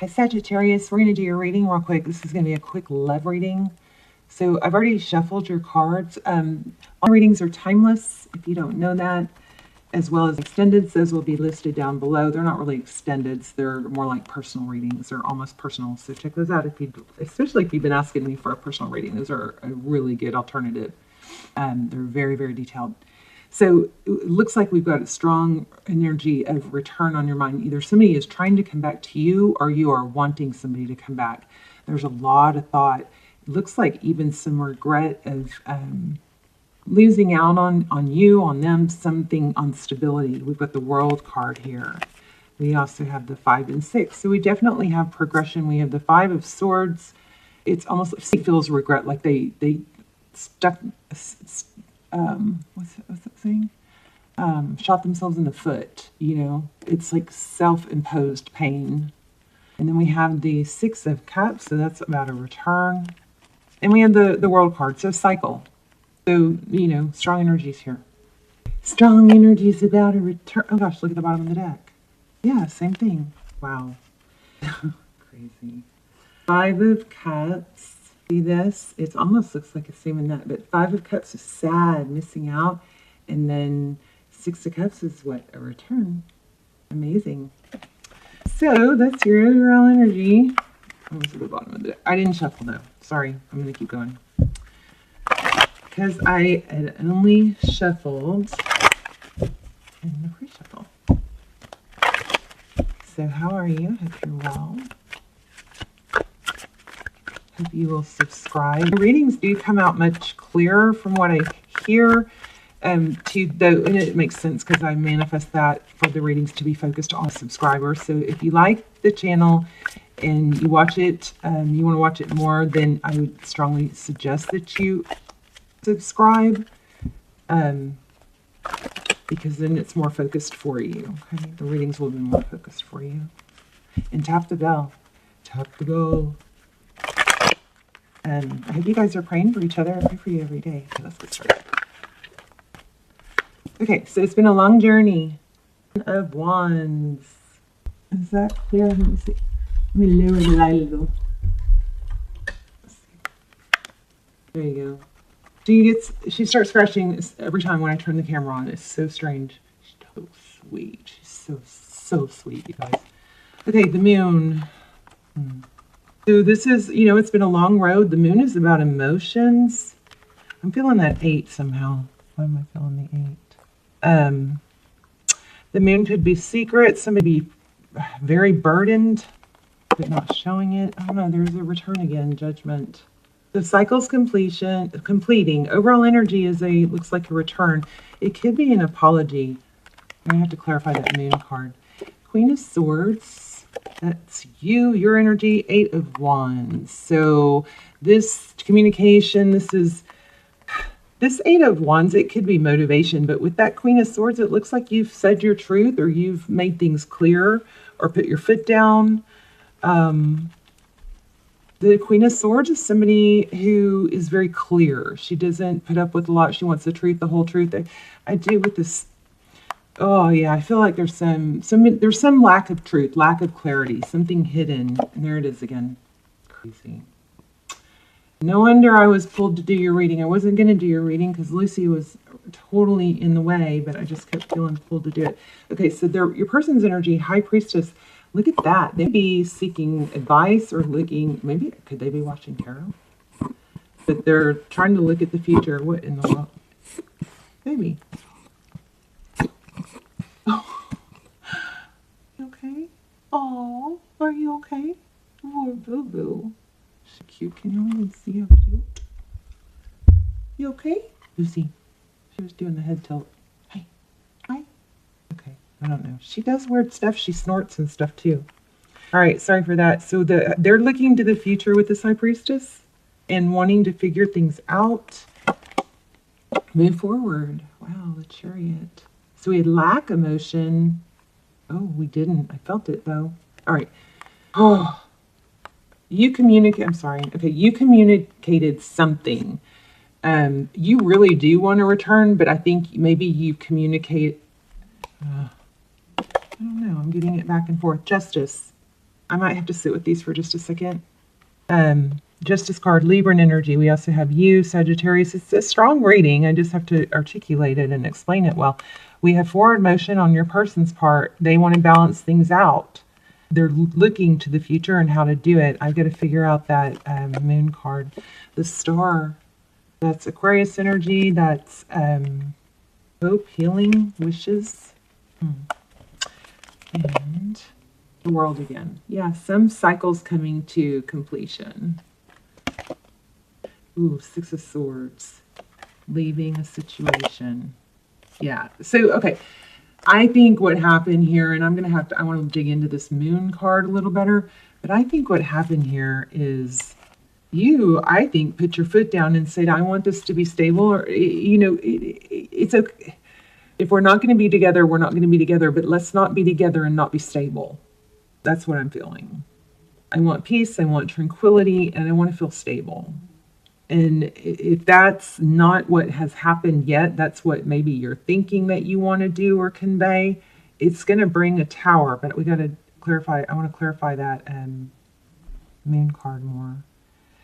Hi Sagittarius, we're going to do your reading real quick. This is going to be a quick love reading. So I've already shuffled your cards. All readings are timeless, if you don't know that, as well as extendeds. Those will be listed down below. They're not really extendeds. They're more like personal readings. They're almost personal. So check those out, especially if you've been asking me for a personal reading. Those are a really good alternative. They're very, very detailed. So it looks like we've got a strong energy of return on your mind. Either somebody is trying to come back to you or you are wanting somebody to come back. There's a lot of thought. It looks like even some regret of losing out on you, on them, something on stability. We've got the World card here. We also have the 5 and 6. So we definitely have progression. We have the 5 of Swords. It's almost like it feels regret, like they stuck... what's that saying? Shot themselves in the foot, you know. It's like self-imposed pain. And then we have the 6 of Cups, so that's about a return. And we have the World card, so cycle. So, you know, strong energies here. Strong energies about a return. Oh gosh, look at the bottom of the deck. Yeah, same thing. Wow. Crazy. 5 of Cups. See this? It almost looks like it's same in that, but 5 of Cups is sad, missing out, and then 6 of Cups is what? A return. Amazing. So that's your overall energy. I was at the bottom of it. I didn't shuffle though. Sorry, I'm going to keep going because I had only shuffled in the pre-shuffle. So how are you? Hope you're well. Hope you will subscribe. The readings do come out much clearer from what I hear. And it makes sense because I manifest that for the readings to be focused on subscribers. So if you like the channel and you watch it, you want to watch it more, then I would strongly suggest that you subscribe, because then it's more focused for you. Okay? The readings will be more focused for you. And tap the bell. Tap the bell. I hope you guys are praying for each other. I pray for you every day. Okay, let's get started. Okay, so it's been a long journey. Of Wands. Is that clear? Let me see. Let me lower the light a little. There you go. She starts scratching every time when I turn the camera on. It's so strange. She's so sweet. She's so sweet, you guys. Okay, the moon. So this is, you know, it's been a long road. The moon is about emotions. I'm feeling that 8 somehow. Why am I feeling the 8? The moon could be secret. Somebody be very burdened, but not showing it. I don't know. There's a return again. Judgment. The cycle's completing. Overall energy looks like a return. It could be an apology. I'm going to have to clarify that moon card. Queen of Swords. That's you, your energy. 8 of Wands. So this communication, this 8 of Wands, it could be motivation, but with that Queen of Swords, it looks like you've said your truth or you've made things clear or put your foot down. The Queen of Swords is somebody who is very clear. She doesn't put up with a lot. She wants the truth, the whole truth. I do with this. Oh yeah, I feel like there's some lack of truth, lack of clarity, something hidden. And there it is again. Crazy. No wonder I was pulled to do your reading. I wasn't going to do your reading because Lucy was totally in the way, but I just kept feeling pulled to do it. Okay, so your person's energy, High Priestess. Look at that. They'd be seeking advice or maybe could they be watching tarot? But they're trying to look at the future. What in the world? Maybe. Oh. You okay? Oh, are you okay? Poor boo-boo. She's cute. Can you even see how cute? You okay? Lucy. She was doing the head tilt. Hey. Hi. Okay. I don't know. She does weird stuff. She snorts and stuff too. All right. Sorry for that. So they're looking to the future with this High Priestess and wanting to figure things out. Move forward. Wow. The Chariot. So we had lack emotion. Oh, we didn't. I felt it though. All right. Oh. You communicated something. You really do want to return, but I think maybe you communicate. I don't know. I'm getting it back and forth. Justice. I might have to sit with these for just a second. Justice card, Libran energy. We also have you, Sagittarius. It's a strong reading. I just have to articulate it and explain it well. We have forward motion on your person's part. They want to balance things out. They're looking to the future and how to do it. I've got to figure out that moon card. The star, that's Aquarius energy. That's hope, healing, wishes. And the world again. Yeah, some cycles coming to completion. Ooh, Six of Swords. Leaving a situation. Yeah, so, okay. I think what happened here, and I want to dig into this moon card a little better, but I think what happened here is you, I think, put your foot down and said, I want this to be stable, or, you know, it's okay. If we're not going to be together, we're not going to be together, but let's not be together and not be stable. That's what I'm feeling. I want peace, I want tranquility, and I want to feel stable. And if that's not what has happened yet, that's what maybe you're thinking that you want to do or convey, it's going to bring a tower. But we got to clarify, I want to clarify that moon card more.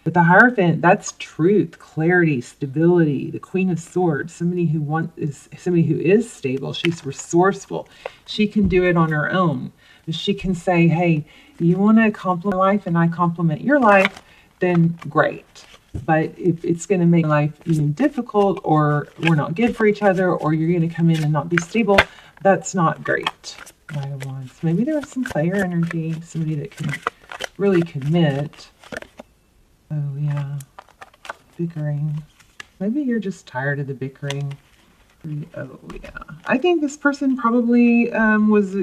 But the Hierophant, that's truth, clarity, stability. The Queen of Swords, somebody who is stable. She's resourceful. She can do it on her own. She can say, hey, you want to compliment life and I compliment your life, then great. But if it's going to make life difficult, or we're not good for each other, or you're going to come in and not be stable, that's not great. Knight of Wands. Maybe there was some player energy, somebody that can really commit. Oh, yeah. Bickering. Maybe you're just tired of the bickering. Oh, yeah. I think this person probably was,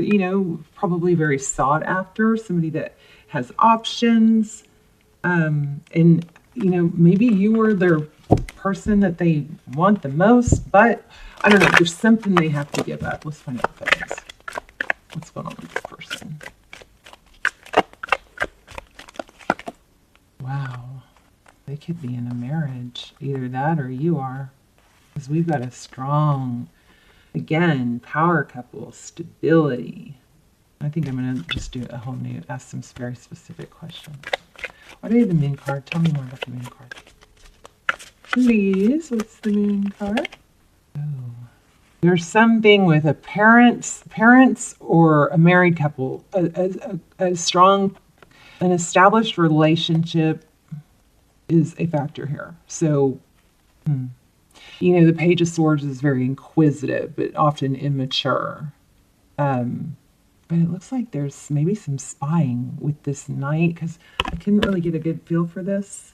probably very sought after. Somebody that has options. And maybe you were their person that they want the most, but I don't know. There's something they have to give up. Let's find out what that is. What's going on with this person? Wow. They could be in a marriage. Either that or you are. Because we've got a strong, again, power couple, stability. I think I'm going to just do a whole new, ask some very specific questions. What are the moon card? Tell me more about the moon card. Please, what's the moon card? Oh. There's something with a parents or a married couple, a strong, an established relationship is a factor here. So, the Page of Swords is very inquisitive, but often immature. But it looks like there's maybe some spying with this Knight, because I couldn't really get a good feel for this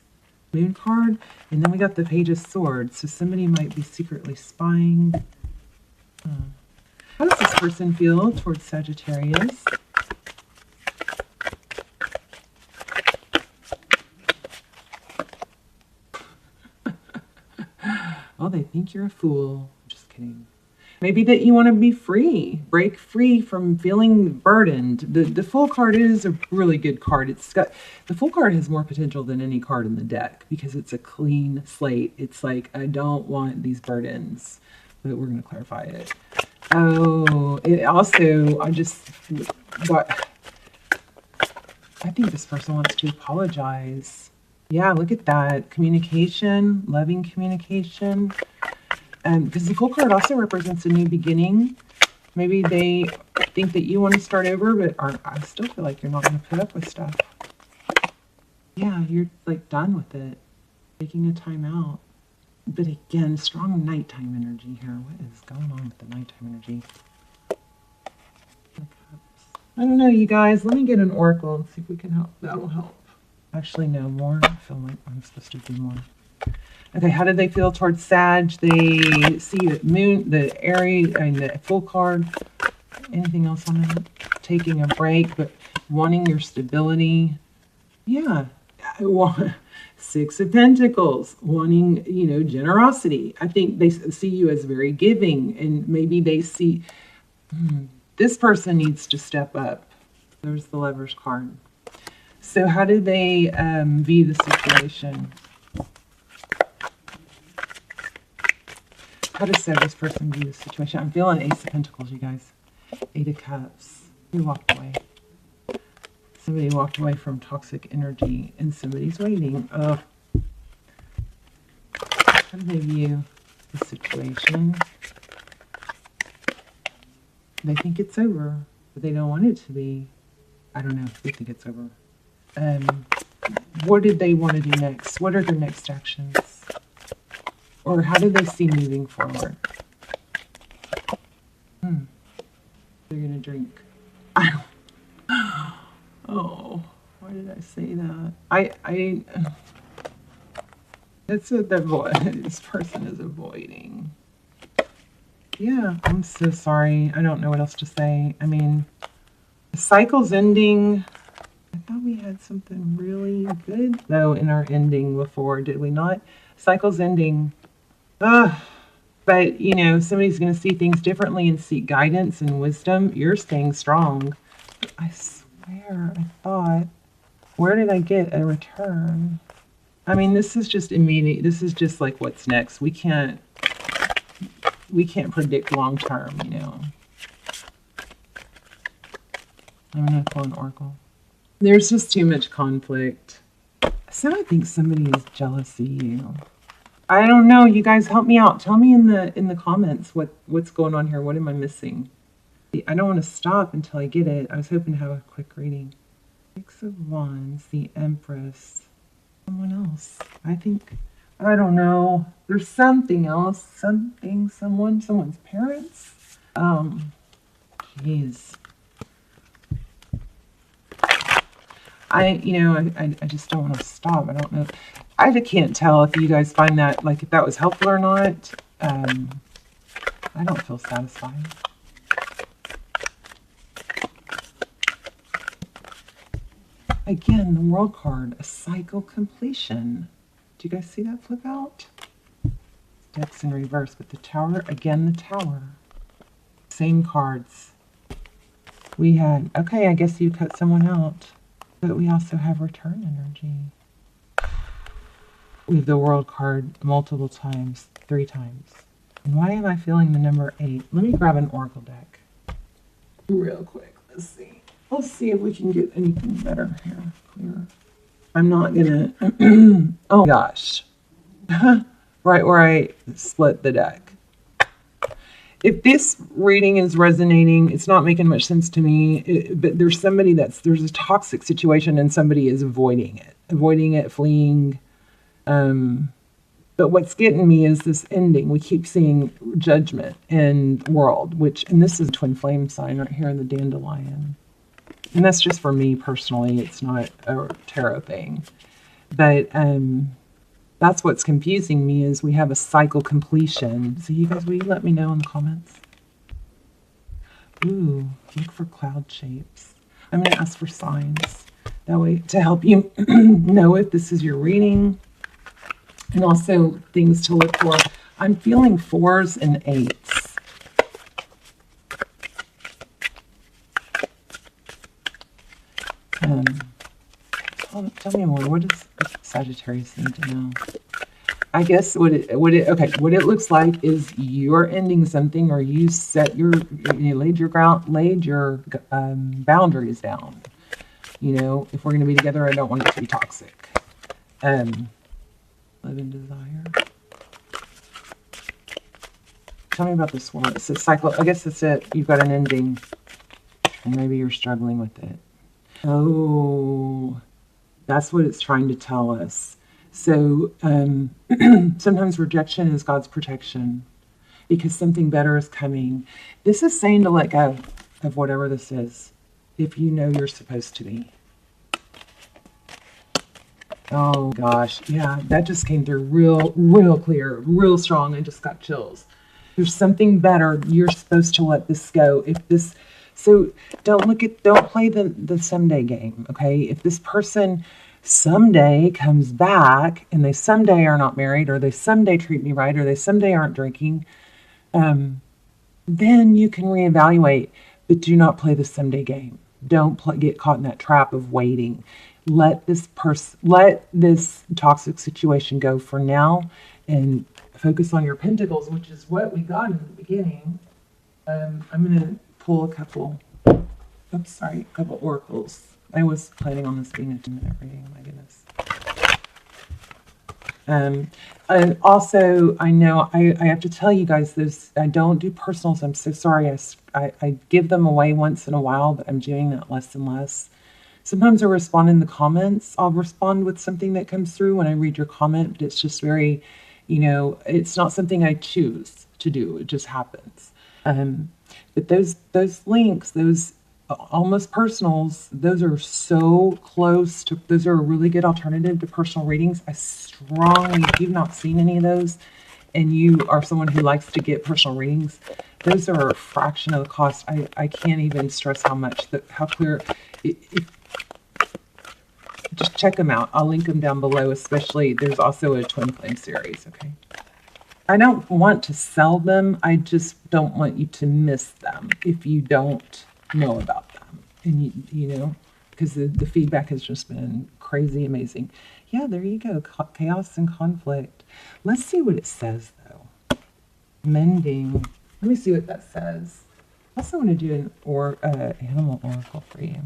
moon card. And then we got the Page of Swords, so somebody might be secretly spying. How does this person feel towards Sagittarius? Oh, they think you're a fool. Just kidding. Maybe that you want to be free, break free from feeling burdened. The Fool card is a really good card. The Fool card has more potential than any card in the deck because it's a clean slate. It's like, I don't want these burdens, but we're going to clarify it. Oh, it also, I think this person wants to apologize. Yeah, look at that. Communication, loving communication. Because the Fool card also represents a new beginning. Maybe they think that you want to start over, but I still feel like you're not going to put up with stuff. Yeah, you're like done with it. Taking a time out. But again, strong nighttime energy here. What is going on with the nighttime energy? I don't know, you guys. Let me get an oracle and see if we can help. That'll help. Actually, no more. I feel like I'm supposed to do more. Okay, how did they feel towards Sag? They see the moon, the Aries, and the Fool card. Anything else on that? Taking a break, but wanting your stability. Yeah. Six of Pentacles, wanting, generosity. I think they see you as very giving, and maybe they see this person needs to step up. There's the Lover's card. So how do they view the situation? How does this person view the situation? I'm feeling Ace of Pentacles, you guys. Eight of Cups. We walked away. Somebody walked away from toxic energy and somebody's waiting. How do they view the situation? They think it's over, but they don't want it to be. I don't know if they think it's over. What did they want to do next? What are their next actions? Or how do they see moving forward? They're going to drink. Oh, why did I say that? It's this person is avoiding. Yeah, I'm so sorry. I don't know what else to say. I mean, the cycle's ending. I thought we had something really good, though, in our ending before, did we not? Cycle's ending. But, you know, somebody's going to see things differently and seek guidance and wisdom. You're staying strong. I swear, I thought, where did I get a return? I mean, this is just immediate. This is just like what's next. We can't predict long term, you know. I'm going to pull an oracle. There's just too much conflict. So I think somebody is jealous of you. I don't know. You guys help me out. Tell me in the comments what's going on here. What am I missing? I don't want to stop until I get it. I was hoping to have a quick reading. Six of Wands, the Empress. Someone else. I don't know. There's something else. Someone's parents. Jeez. I just don't want to stop. I don't know. I can't tell if you guys find that, like, if that was helpful or not. I don't feel satisfied. Again, the World card, a cycle completion. Do you guys see that flip out? Deck's in reverse, but the Tower, again, the Tower. Same cards. We had, okay, I guess you cut someone out. But we also have return energy. We have the World card multiple times, 3 times. And why am I feeling the number 8? Let me grab an oracle deck. Real quick, let's see. Let's see if we can get anything better here. Clearer. I'm not gonna, oh gosh. Right where I split the deck. If this reading is resonating, it's not making much sense to me, but there's a toxic situation and somebody is avoiding it, fleeing. But what's getting me is this ending. We keep seeing Judgment and World, and this is a twin flame sign right here in the dandelion. And that's just for me personally. It's not a tarot thing. But that's what's confusing me is we have a cycle completion. So you guys, will you let me know in the comments? Ooh, look for cloud shapes. I'm going to ask for signs. That way to help you know if this is your reading. And also things to look for. I'm feeling 4s and 8s. Tell me more. What does Sagittarius need to know? I guess what it looks like is you're ending something, or you laid your boundaries down. You know, if we're going to be together, I don't want it to be toxic. Live in desire. Tell me about this one. It's a cycle. I guess that's it. You've got an ending, and maybe you're struggling with it. Oh, that's what it's trying to tell us. So sometimes rejection is God's protection because something better is coming. This is saying to let go of whatever this is if you know you're supposed to be. Oh gosh, yeah, that just came through real clear, real strong. I just got chills. There's something better. You're supposed to let this go. So don't play the someday game, okay? If this person someday comes back and they someday are not married, or they someday treat me right, or they someday aren't drinking, then you can reevaluate, but do not play the someday game. Don't get caught in that trap of waiting. Let this toxic situation go for now and focus on your pentacles, which is what we got in the beginning. I'm going to pull a couple oracles. I was planning on this being a 2-minute reading, my goodness. And also, I know I have to tell you guys this, I don't do personals. I'm so sorry. I give them away once in a while, but I'm doing that less and less. Sometimes I respond in the comments. I'll respond with something that comes through when I read your comment, but it's just very, it's not something I choose to do. It just happens. But those links, those almost personals, those are so close to, those are a really good alternative to personal readings. I strongly, if you've not seen any of those and you are someone who likes to get personal readings, those are a fraction of the cost. I can't even stress how much, how clear, just check them out. I'll link them down below, especially there's also a twin flame series, okay? I don't want to sell them. I just don't want you to miss them if you don't know about them. And because the feedback has just been crazy amazing. Yeah, there you go. Chaos and conflict. Let's see what it says though. Mending. Let me see what that says. I also want to do an animal oracle for you.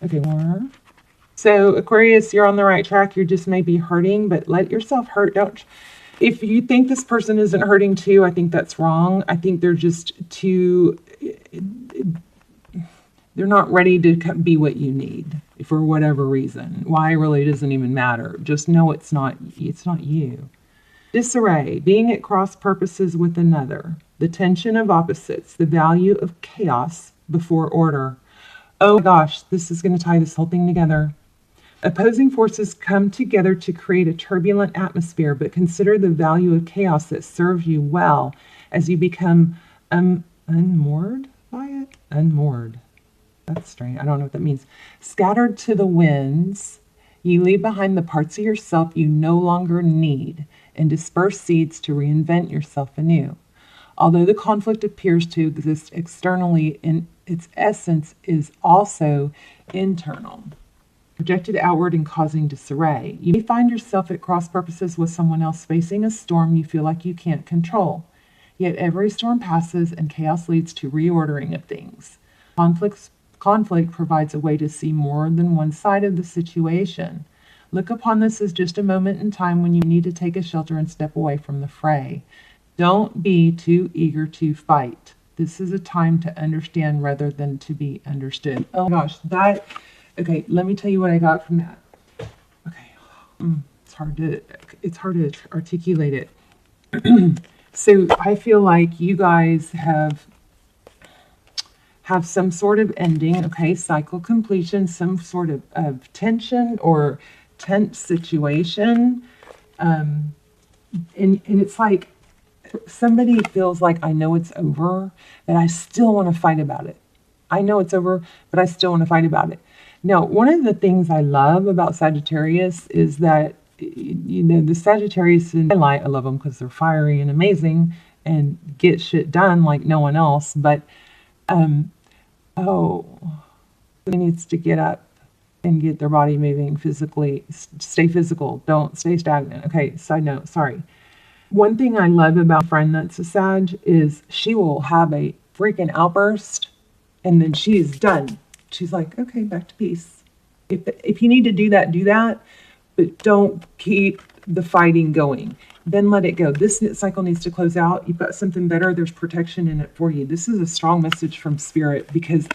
Okay, more. So Aquarius, you're on the right track. You just may be hurting, but let yourself hurt. Don't. If you think this person isn't hurting too, I think that's wrong. I think they're just too, they're not ready to be what you need for whatever reason. Why really doesn't even matter. Just know it's not you. Disarray, being at cross purposes with another. The tension of opposites, the value of chaos before order. Oh gosh, this is going to tie this whole thing together. Opposing forces come together to create a turbulent atmosphere, but consider the value of chaos that serves you well as you become unmoored by it. Unmoored. That's strange. I don't know what that means. Scattered to the winds, you leave behind the parts of yourself you no longer need and disperse seeds to reinvent yourself anew. Although the conflict appears to exist externally, in its essence is also internal, projected outward and causing disarray. You may find yourself at cross purposes with someone else facing a storm you feel like you can't control. Yet every storm passes and chaos leads to reordering of things. Conflict provides a way to see more than one side of the situation. Look upon this as just a moment in time when you need to take a shelter and step away from the fray. Don't be too eager to fight. This is a time to understand rather than to be understood. Oh gosh, okay, let me tell you what I got from that. Okay, it's hard to articulate it. So I feel like you guys have some sort of ending, okay, cycle completion, some sort of tension or tense situation. And it's like somebody feels like, I know it's over, but I still want to fight about it. I know it's over, but I still want to fight about it. Now, one of the things I love about Sagittarius is that, the Sagittarius in my light, I love them because they're fiery and amazing and get shit done like no one else. But, it needs to get up and get their body moving physically. Stay physical. Don't stay stagnant. Okay, side note, sorry. One thing I love about a friend that's a Sag is she will have a freaking outburst and then she is done. She's like, okay, back to peace. If you need to do that, but don't keep the fighting going. Then let it go. This cycle needs to close out. You've got something better. There's protection in it for you. This is a strong message from Spirit because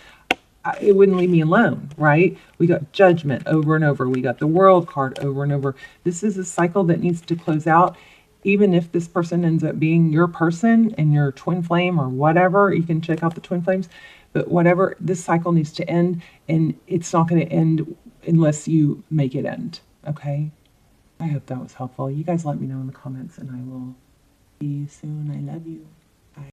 it wouldn't leave me alone, right? We got Judgment over and over. We got the World card over and over. This is a cycle that needs to close out. Even if this person ends up being your person and your twin flame or whatever, you can check out the twin flames. But whatever, this cycle needs to end, and it's not going to end unless you make it end, okay? I hope that was helpful. You guys let me know in the comments, and I will see you soon. I love you.